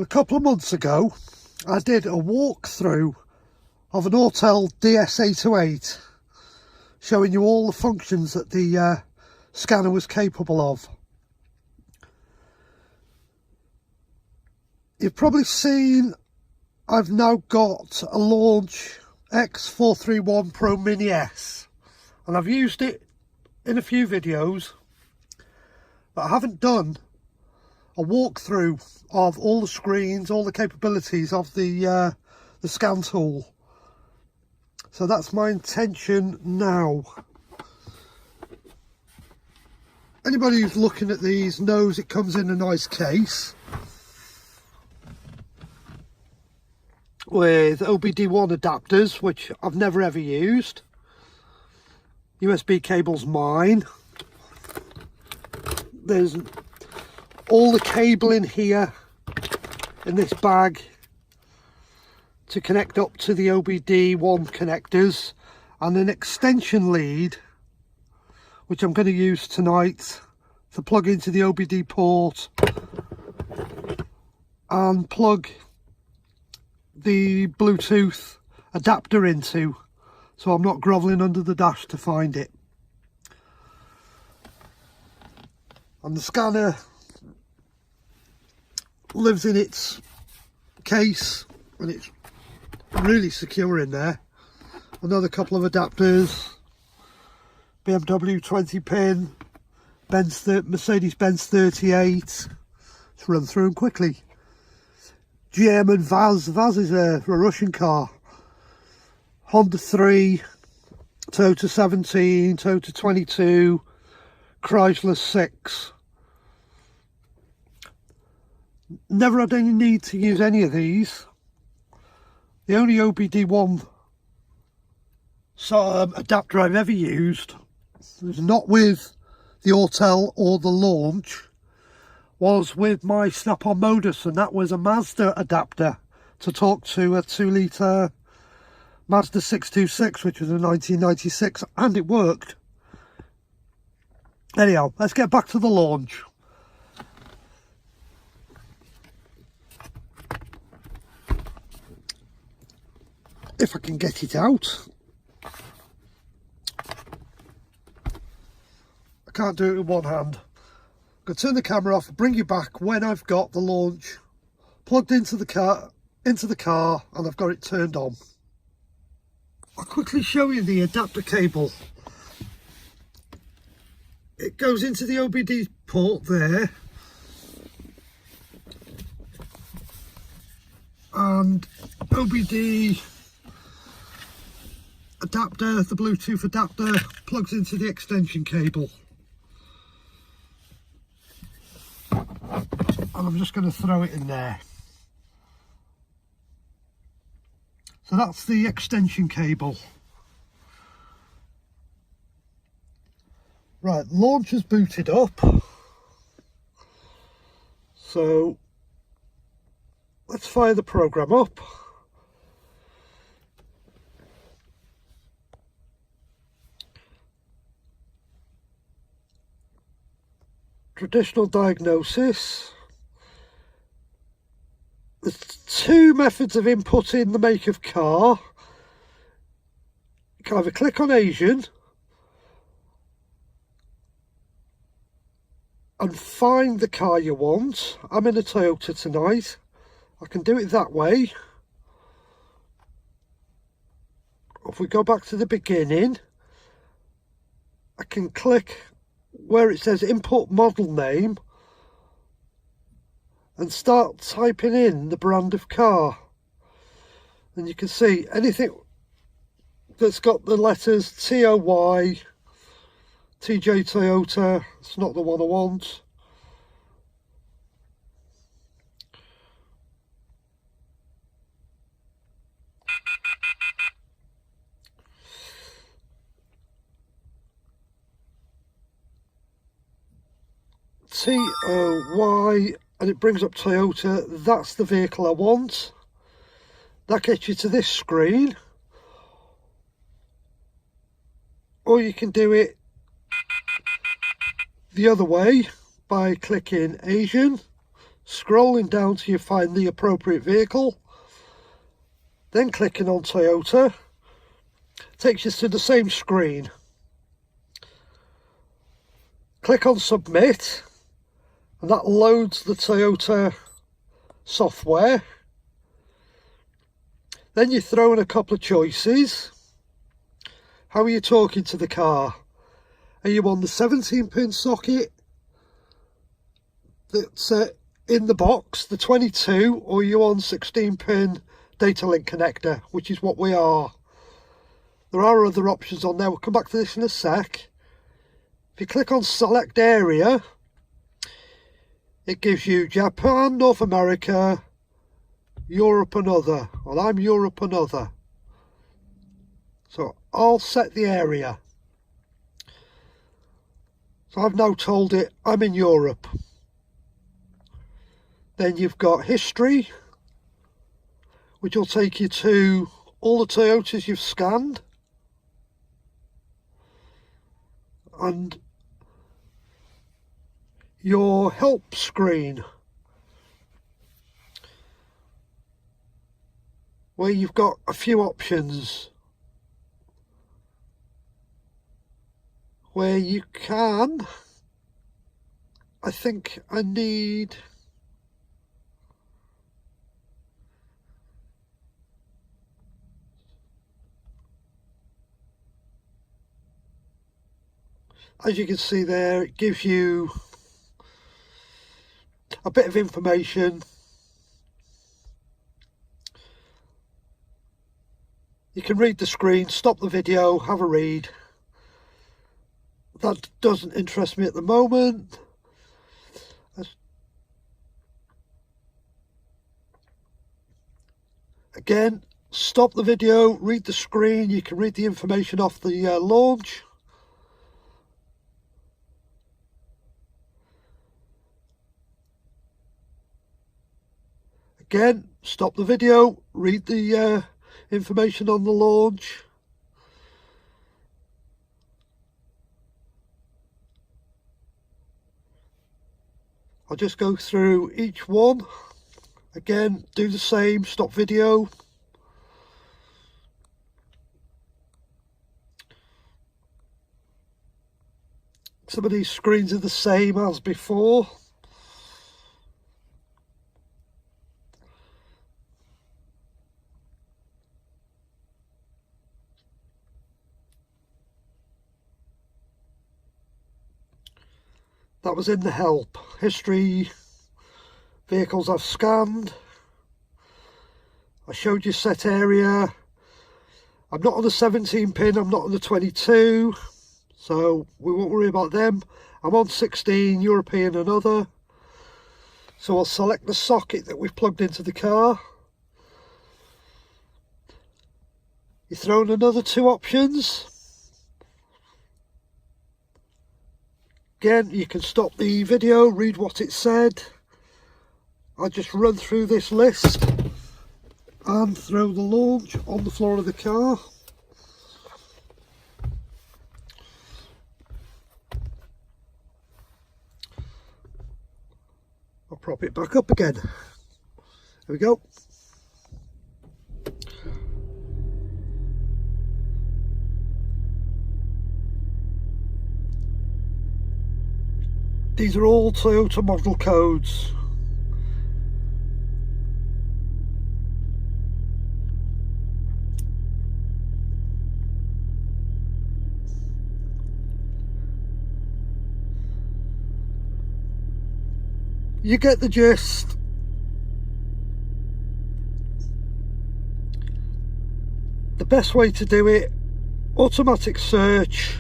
couple of months ago I did a walkthrough of an Autel DS808 showing you all the functions that the scanner was capable of. You've probably seen I've now got a Launch X431 Pro Mini S, and I've used it in a few videos, but I haven't done a walkthrough of all the screens, all the capabilities of the scan tool. So that's my intention now. Anybody who's looking at these knows it comes in a nice case with OBD1 adapters, which I've never ever used. USB cable's mine. There's all the cable in here in this bag to connect up to the OBD1 connectors, and an extension lead which I'm going to use tonight to plug into the OBD port and plug the Bluetooth adapter into, so I'm not grovelling under the dash to find it. And the scanner lives in its case and it's really secure in there. Another couple of adapters, BMW 20 pin, Mercedes-Benz 38. Let's run through them quickly. GM and Vaz is a Russian car. Honda 3, Toyota 17, Toyota 22, Chrysler 6. Never had any need to use any of these. The only OBD1 adapter I've ever used was not with the Autel or the Launch, was with my Snap-on Modus, and that was a Mazda adapter to talk to a 2-litre Mazda 626, which was a 1996, and it worked. Anyhow, let's get back to the Launch. If I can get it out. I can't do it with one hand. I'm going to turn the camera off and bring you back when I've got the Launch plugged into the car and I've got it turned on. I'll quickly show you the adapter cable. It goes into the OBD port there, and OBD adapter, the Bluetooth adapter, plugs into the extension cable. And I'm just going to throw it in there. So that's the extension cable. Right, Launch is booted up. So let's fire the program up. Traditional diagnosis. There's two methods of inputting the make of car. You can either click on Asian and find the car you want. I'm in a Toyota tonight. I can do it that way. If we go back to the beginning, I can click where it says input model name and start typing in the brand of car, and you can see anything that's got the letters TOY, TJ Toyota, it's not the one I want. TOY, and it brings up Toyota. That's the vehicle I want. That gets you to this screen, or you can do it the other way by clicking Asian, scrolling down till you find the appropriate vehicle, then clicking on Toyota. Takes you to the same screen. Click on Submit, and that loads the Toyota software. Then you throw in a couple of choices. How are you talking to the car? Are you on the 17-pin socket that's in the box, the 22, or are you on 16-pin data link connector, which is what we are? There are other options on there. We'll come back to this in a sec. If you click on Select Area, it gives you Japan, North America, Europe and Other. Well, I'm Europe and Other. So I'll set the area. So I've now told it I'm in Europe. Then you've got History, which will take you to all the Toyotas you've scanned. And your help screen, where you've got a few options where you can, I think I need, as you can see there, it gives you a bit of information. You can read the screen, stop the video, have a read. That doesn't interest me at the moment. Again, stop the video, read the screen. You can read the information off the launch. Again, stop the video, read the information on the launch. I'll just go through each one. Again, do the same, stop video. Some of these screens are the same as before. That was in the help. History, vehicles I've scanned. I showed you set area. I'm not on the 17 pin, I'm not on the 22, so we won't worry about them. I'm on 16, European and Other. So I'll select the socket that we've plugged into the car. You throw in another two options. Again, you can stop the video, read what it said. I'll just run through this list and throw the launch on the floor of the car. I'll prop it back up again. There we go. These are all Toyota model codes. You get the gist. The best way to do it, automatic search.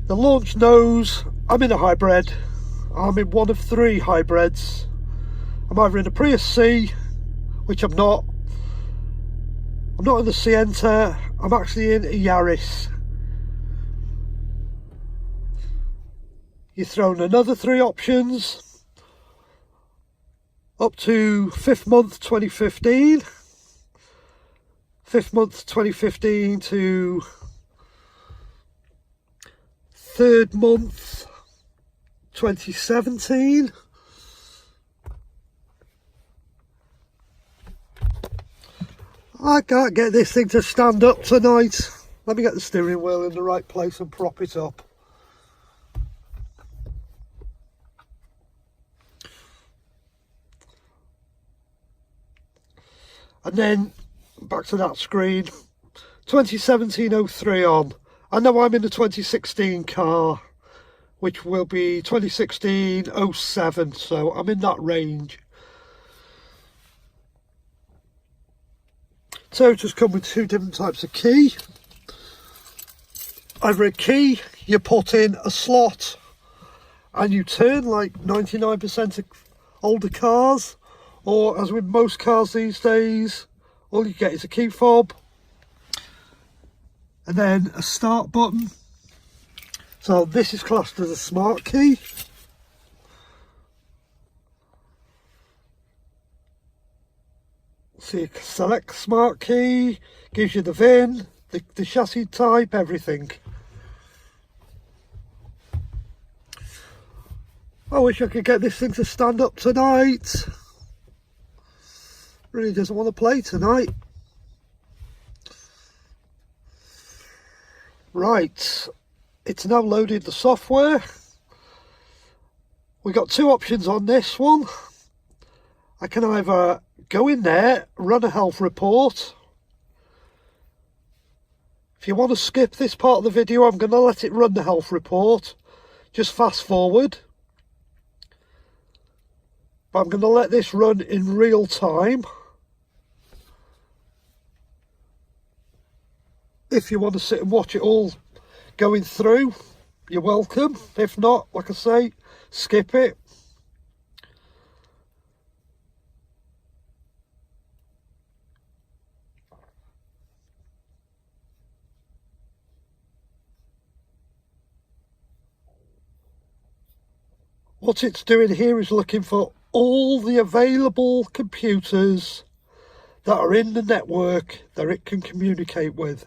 The launch knows I'm in a hybrid. I'm in one of three hybrids. I'm either in a Prius C, which I'm not. I'm not in the Sienta. I'm actually in a Yaris. You throw in another three options. Up to 5th month 2015. 5th month 2015 to 3rd month 2017. I can't get this thing to stand up tonight. Let me get the steering wheel in the right place and prop it up. And then back to that screen. 2017-03 on. I know I'm in the 2016 car, which will be 2016-07, so I'm in that range. So just come with two different types of key. Either a key you put in a slot and you turn like 99% of older cars, or as with most cars these days, all you get is a key fob and then a start button. So this is classed as a smart key. So you select smart key, gives you the VIN, the chassis type, everything. I wish I could get this thing to stand up tonight. Really doesn't want to play tonight. Right, it's now loaded the software. We got two options on this one. I can either go in there, run a health report. If you want to skip this part of the video, I'm going to let it run the health report. Just fast forward. But I'm going to let this run in real time. If you want to sit and watch it all going through, you're welcome. If not, like I say, skip it. What it's doing here is looking for all the available computers that are in the network that it can communicate with.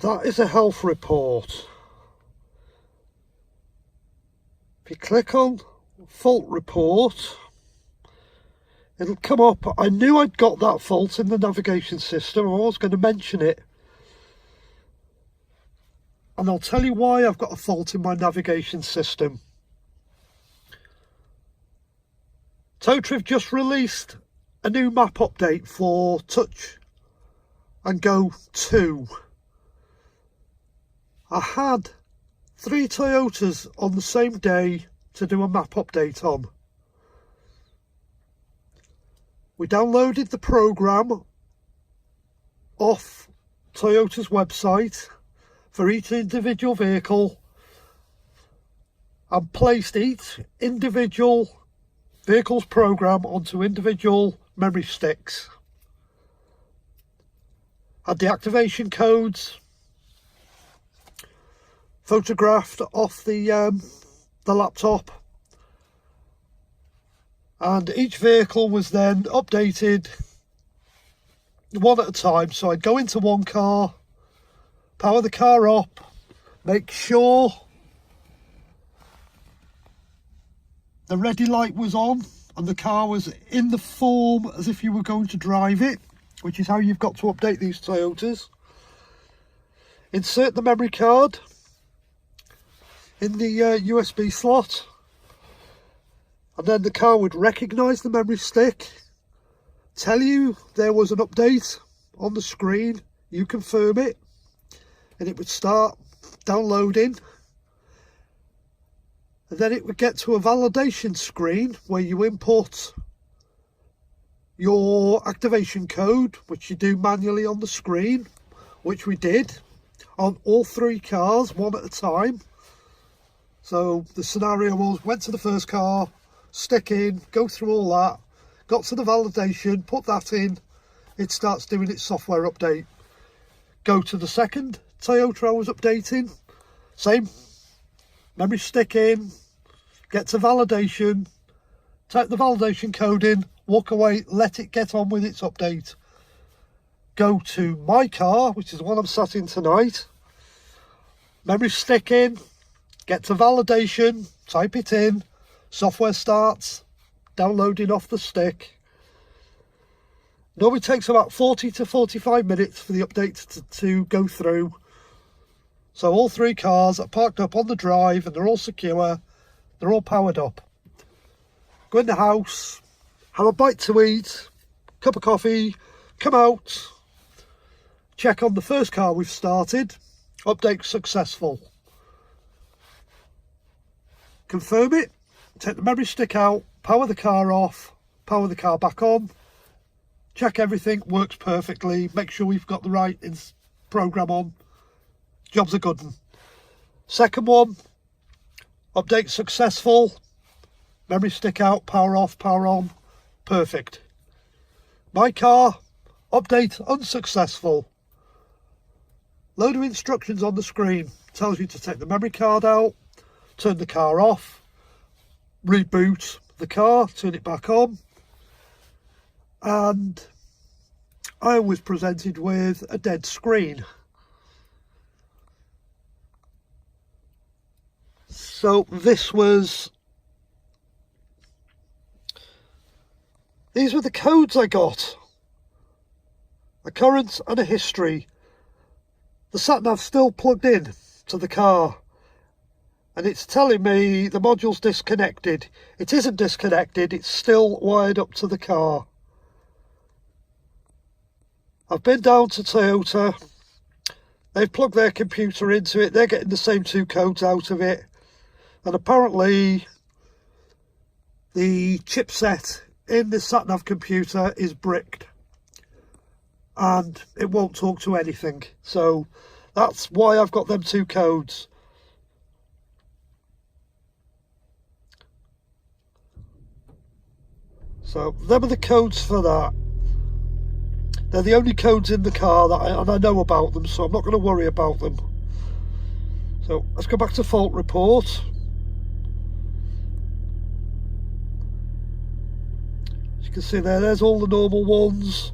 That is a health report. If you click on fault report, it'll come up. I knew I'd got that fault in the navigation system. I was going to mention it. And I'll tell you why I've got a fault in my navigation system. Totriv just released a new map update for Touch and Go 2. I had 3 Toyotas on the same day to do a map update on. We downloaded the program off Toyota's website for each individual vehicle and placed each individual vehicle's program onto individual memory sticks. Had the activation codes photographed off the laptop, and each vehicle was then updated one at a time. So I'd go into one car, power the car up, make sure the ready light was on and the car was in the form as if you were going to drive it, which is how you've got to update these Toyotas. Insert the memory card in the USB slot, and then the car would recognise the memory stick, tell you there was an update on the screen, you confirm it, and it would start downloading, and then it would get to a validation screen where you input your activation code, which you do manually on the screen, which we did on all 3 cars, one at a time. So the scenario was, went to the first car, stick in, go through all that, got to the validation, put that in, it starts doing its software update. Go to the second Toyota I was updating, same, memory stick in, get to validation, type the validation code in, walk away, let it get on with its update. Go to my car, which is the one I'm sat in tonight, memory stick in, get to validation, type it in, software starts downloading off the stick. Normally takes about 40 to 45 minutes for the update to go through. So all 3 cars are parked up on the drive and they're all secure, they're all powered up. Go in the house, have a bite to eat, cup of coffee, come out, check on the first car we've started, update successful. Confirm it, take the memory stick out, power the car off, power the car back on, check everything works perfectly, make sure we've got the right program on, job's a good one. Second one, update successful, memory stick out, power off, power on, perfect. My car, update unsuccessful. Load of instructions on the screen, tells you to take the memory card out, turn the car off, reboot the car, turn it back on, and I was presented with a dead screen. So these were the codes I got, a current and a history. The sat-nav's still plugged in to the car, and it's telling me the module's disconnected. It isn't disconnected, it's still wired up to the car. I've been down to Toyota, they've plugged their computer into it, they're getting the same 2 codes out of it, and apparently the chipset in the sat-nav computer is bricked and it won't talk to anything. So that's why I've got them 2 codes. So them are the codes for that. They're the only codes in the car and I know about them, so I'm not going to worry about them. So let's go back to fault report. As you can see there's all the normal ones.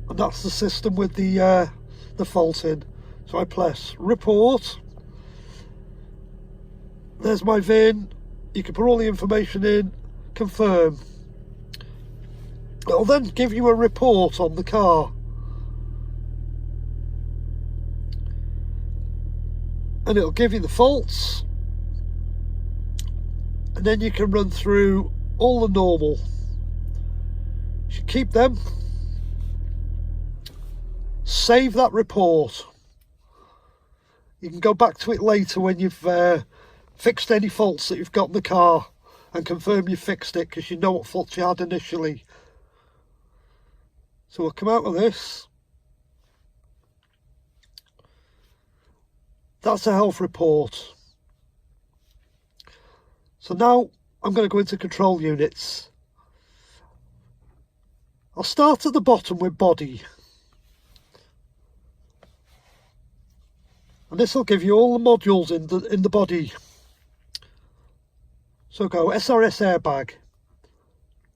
And that's the system with the fault in. So I press report. There's my VIN. You can put all the information in, confirm. It'll then give you a report on the car. And it'll give you the faults. And then you can run through all the normal. You should keep them. Save that report. You can go back to it later when you've fixed any faults that you've got in the car and confirm you fixed it, because you know what faults you had initially. So we'll come out of this. That's a health report. So now I'm going to go into control units. I'll start at the bottom with body. And this will give you all the modules in the body. So go SRS airbag,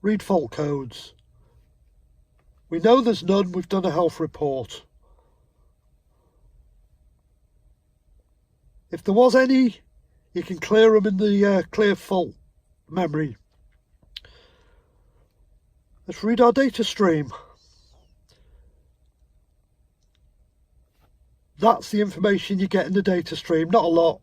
read fault codes. We know there's none, we've done a health report. If there was any, you can clear them in the clear fault memory. Let's read our data stream. That's the information you get in the data stream, not a lot.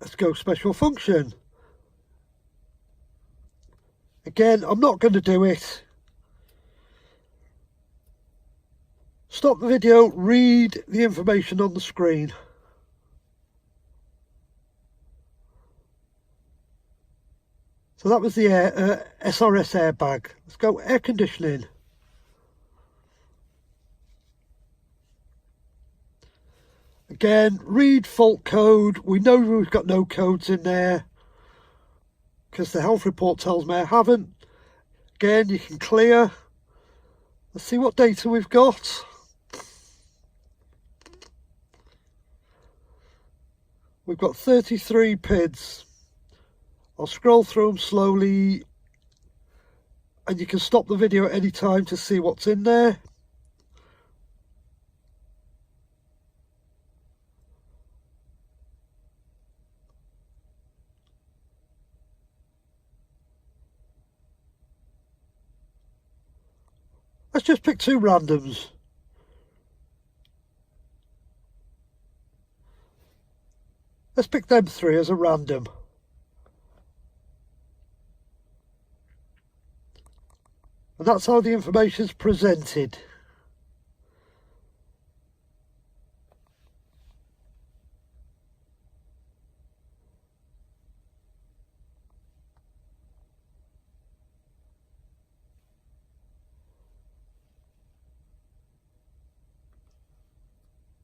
Let's go special function. Again, I'm not going to do it. Stop the video, read the information on the screen. So that was the SRS airbag. Let's go air conditioning. Again, read fault code. We know we've got no codes in there because the health report tells me I haven't. Again, you can clear. Let's see what data we've got. We've got 33 PIDs. I'll scroll through them slowly and you can stop the video at any time to see what's in there. Let's just pick two randoms. Let's pick them three as a random. And that's how the information is presented.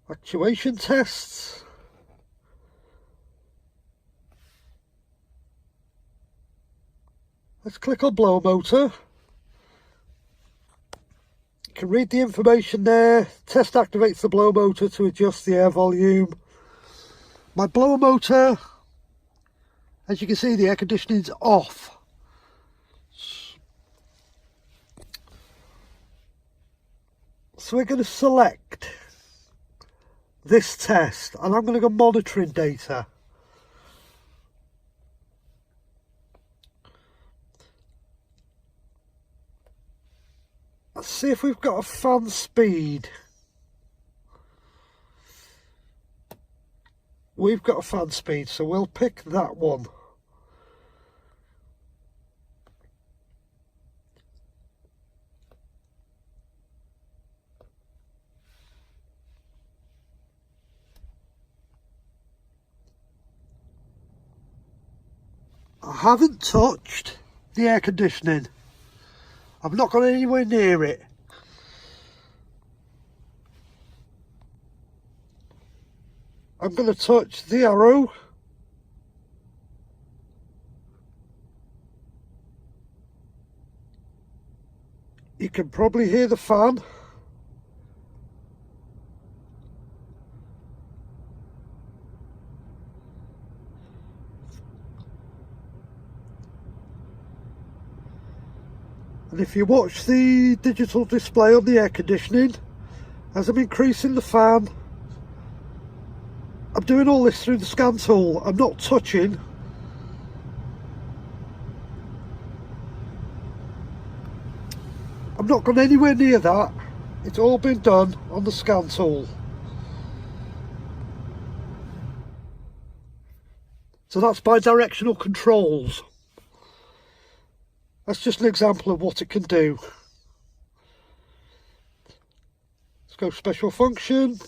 Actuation tests. Let's click on blower motor. You can read the information there. Test activates the blower motor to adjust the air volume. My blower motor, as you can see, the air conditioning is off. So we're going to select this test and I'm going to go monitoring data. Let's see if we've got a fan speed. We've got a fan speed, so we'll pick that one. I haven't touched the air conditioning. I've not gone anywhere near it. I'm going to touch the arrow. You can probably hear the fan. And if you watch the digital display on the air conditioning, as I'm increasing the fan, I'm doing all this through the scan tool. I'm not touching. I'm not gone anywhere near that. It's all been done on the scan tool. So that's bidirectional controls. That's just an example of what it can do. Let's go special function.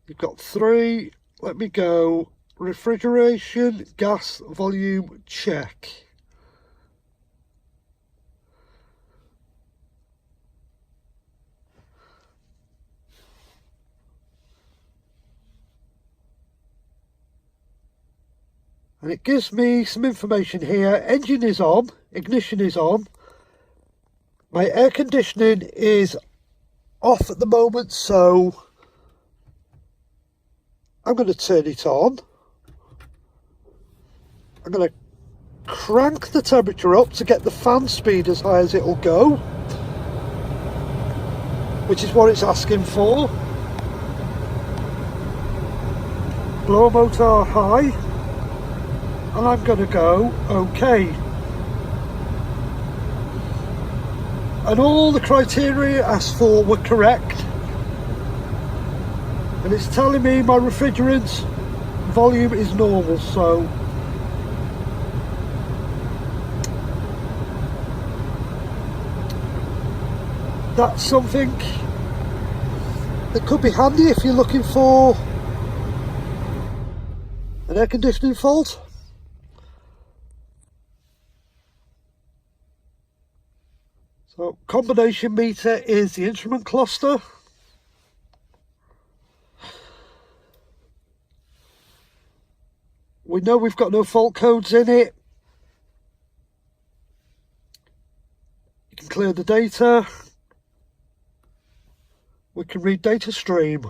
You've got 3. Let me go refrigeration, gas, volume, check. And it gives me some information here. Engine is on, ignition is on. My air conditioning is off at the moment, so I'm going to turn it on. I'm going to crank the temperature up to get the fan speed as high as it'll go, which is what it's asking for. Blower motor high. And I'm going to go OK. And all the criteria asked for were correct. And it's telling me my refrigerant volume is normal, so that's something that could be handy if you're looking for an air conditioning fault. So combination meter is the instrument cluster. We know we've got no fault codes in it. You can clear the data. We can read data stream.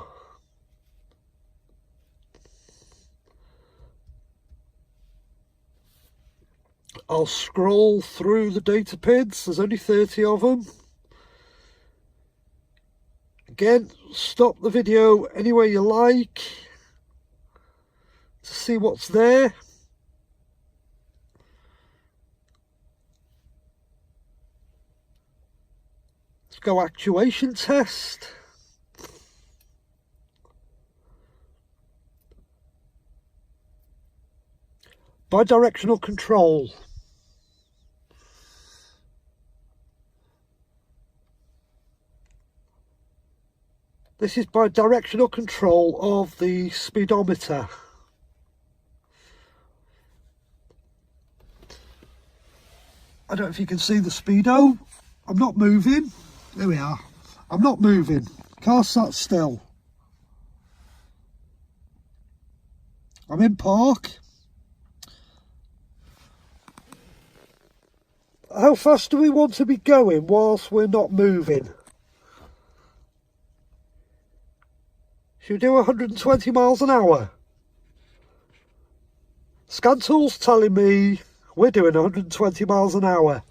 I'll scroll through the data pins. There's only 30 of them. Again, stop the video anywhere you like to see what's there. Let's go actuation test. Bidirectional control. This is bidirectional control of the speedometer. I don't know if you can see the speedo. I'm not moving. There we are. I'm not moving. Car sat still. I'm in park. How fast do we want to be going whilst we're not moving? Should we do 120 miles an hour? Scan tool's telling me we're doing 120 miles an hour.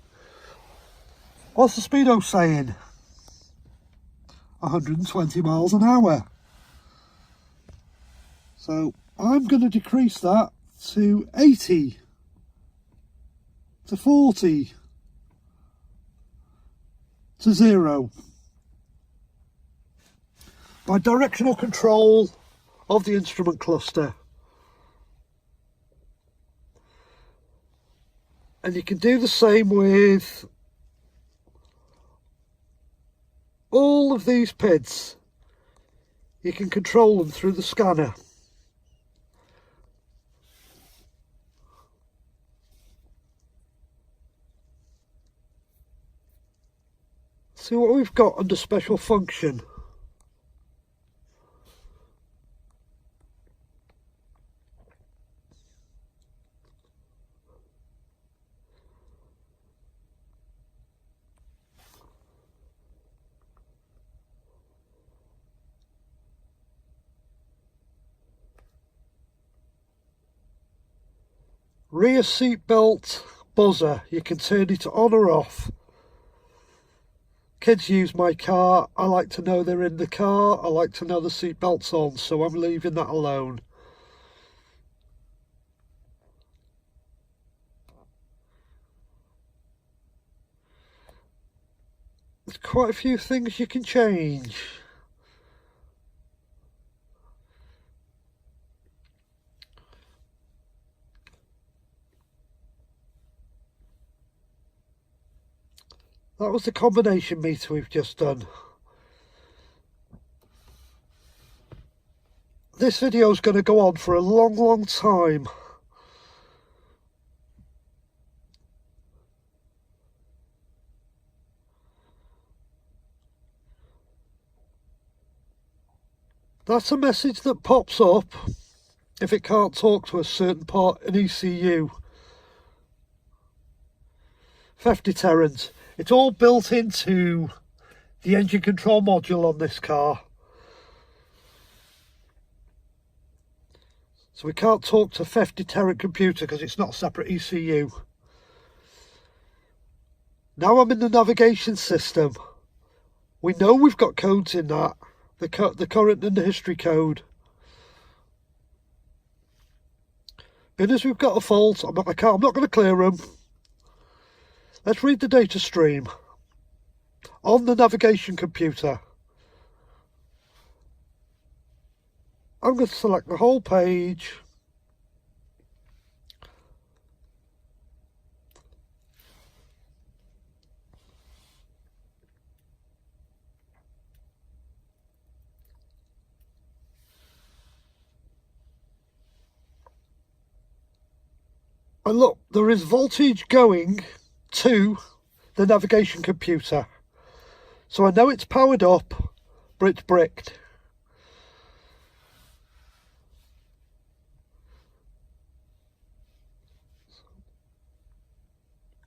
What's the speedo saying? 120 miles an hour. So I'm going to decrease that to 80, to 40, to 0. Bidirectional control of the instrument cluster. And you can do the same with all of these pins. You can control them through the scanner. See what we've got under special function. Rear seat belt buzzer, you can turn it on or off. Kids use my car, I like to know they're in the car, I like to know the seat belt's on, so I'm leaving that alone. There's quite a few things you can change. That was the combination meter we've just done. This video is going to go on for a long time. That's a message that pops up if it can't talk to a certain part in ECU. Theft deterrent. It's all built into the engine control module on this car. So we can't talk to theft deterrent computer because it's not a separate ECU. Now I'm in the navigation system. We know we've got codes in that. The current and the history code. Being as we've got a fault, I'm not going to clear them. Let's read the data stream on the navigation computer. I'm going to select the whole page. And look, there is voltage going to the navigation computer. So I know it's powered up, but it's bricked.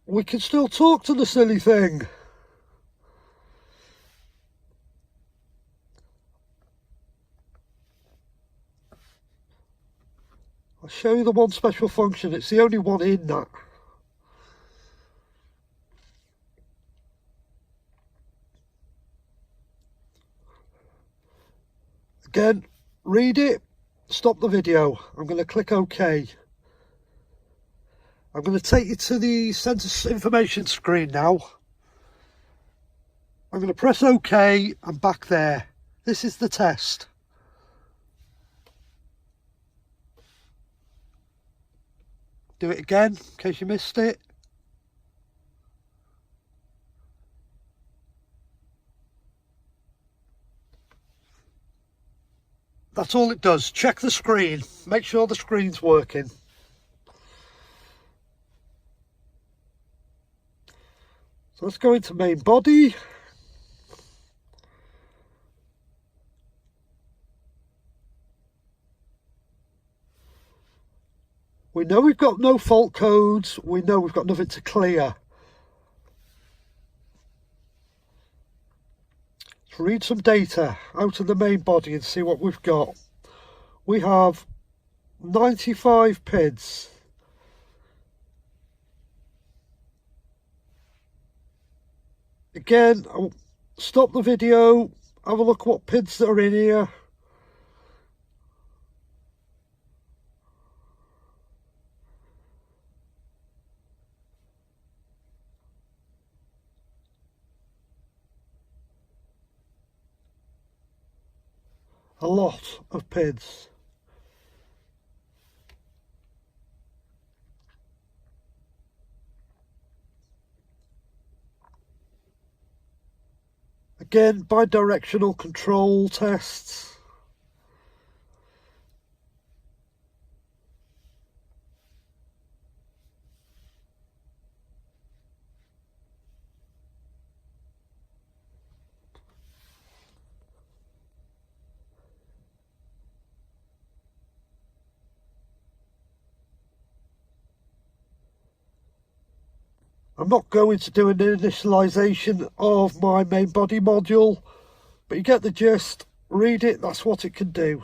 We can still talk to the silly thing. I'll show you the one special function. It's the only one in that. Again, read it, stop the video. I'm going to click OK. I'm going to take you to the Census information screen now. I'm going to press OK and back there. This is the test. Do it again in case you missed it. That's all it does. Check the screen. Make sure the screen's working. So let's go into main body. We know we've got no fault codes. We know we've got nothing to clear. Let's read some data out of the main body and see what we've got. We have 95 PIDs. Again, I'll stop the video, have a look what PIDs that are in here. A lot of PIDs. Again, bidirectional control tests. I'm not going to do an initialization of my main body module, but you get the gist. Read it, that's what it can do.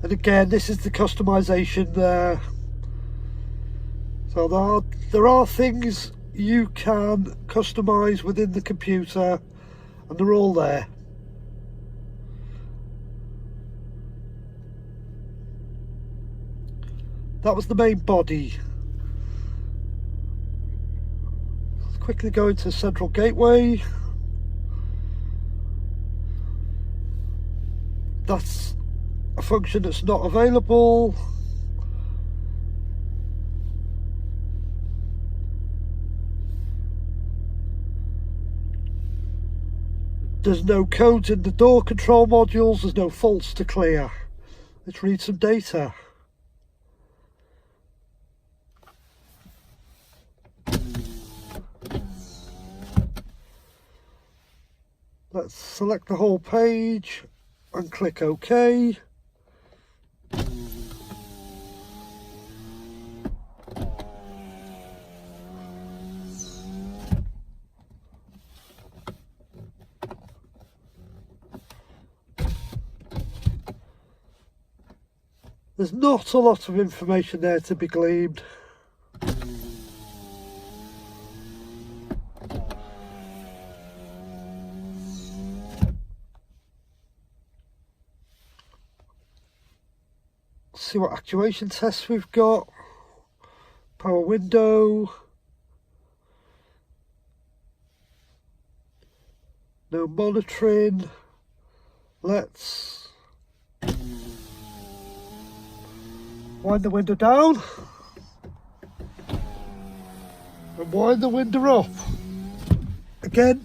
And again, this is the customization there. So there are things you can customize within the computer, and they're all there. That was the main body. Let's quickly go into central gateway. That's a function that's not available. There's no codes in the door control modules, there's no faults to clear. Let's read some data. Let's select the whole page and click OK. There's not a lot of information there to be gleaned. See what actuation tests we've got. Power window. No monitoring. Let's wind the window down. and wind the window up. Again,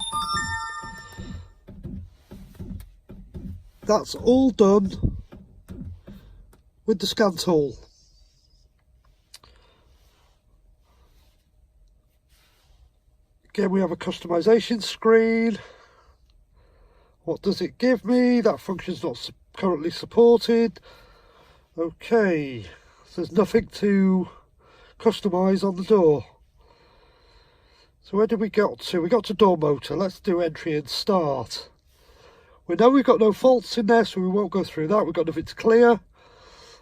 that's all done with the scan tool. Again, we have a customization screen. What does it give me? That function's not currently supported. Okay, so there's nothing to customize on the door. So where did we get to? We got to door motor. Let's do entry and start. We know we've got no faults in there, so we won't go through that. We've got nothing to clear.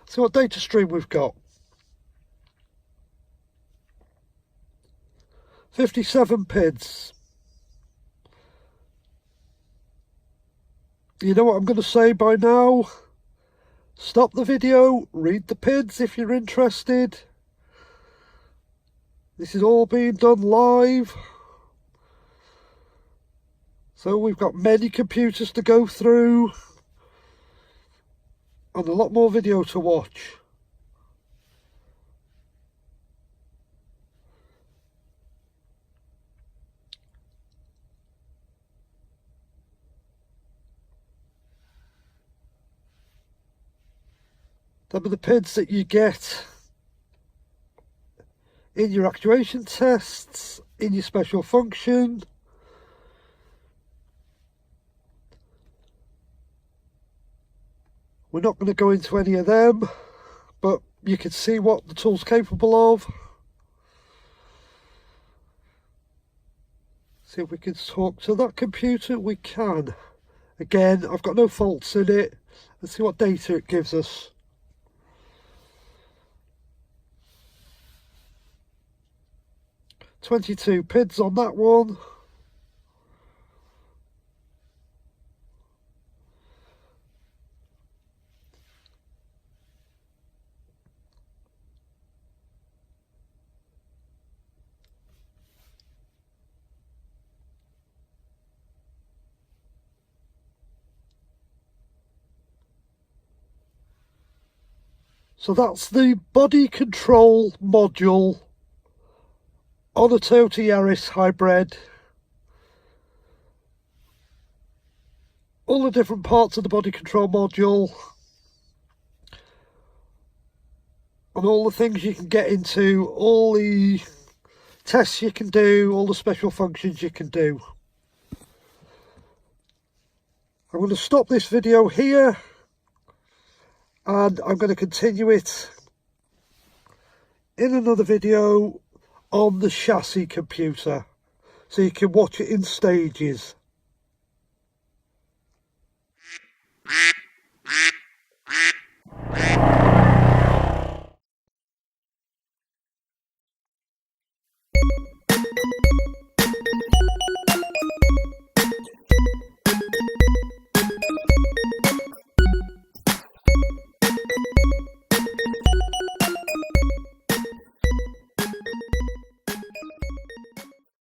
See what data stream we've got. 57 PIDs. You know what I'm going to say by now? Stop the video, read the PIDs if you're interested. This is all being done live. So we've got many computers to go through and a lot more video to watch. Them are the PIDs that you get in your actuation tests, in your special function. We're not going to go into any of them, but you can see what the tool's capable of. See if we can talk to that computer. We can. Again, I've got no faults in it. Let's see what data it gives us. "22 PIDs on that one. So that's the body control module on a Toyota Yaris hybrid. All the different parts of the body control module and all the things you can get into, all the tests you can do, all the special functions you can do. I'm going to stop this video here and I'm going to continue it in another video on the chassis computer, so you can watch it in stages.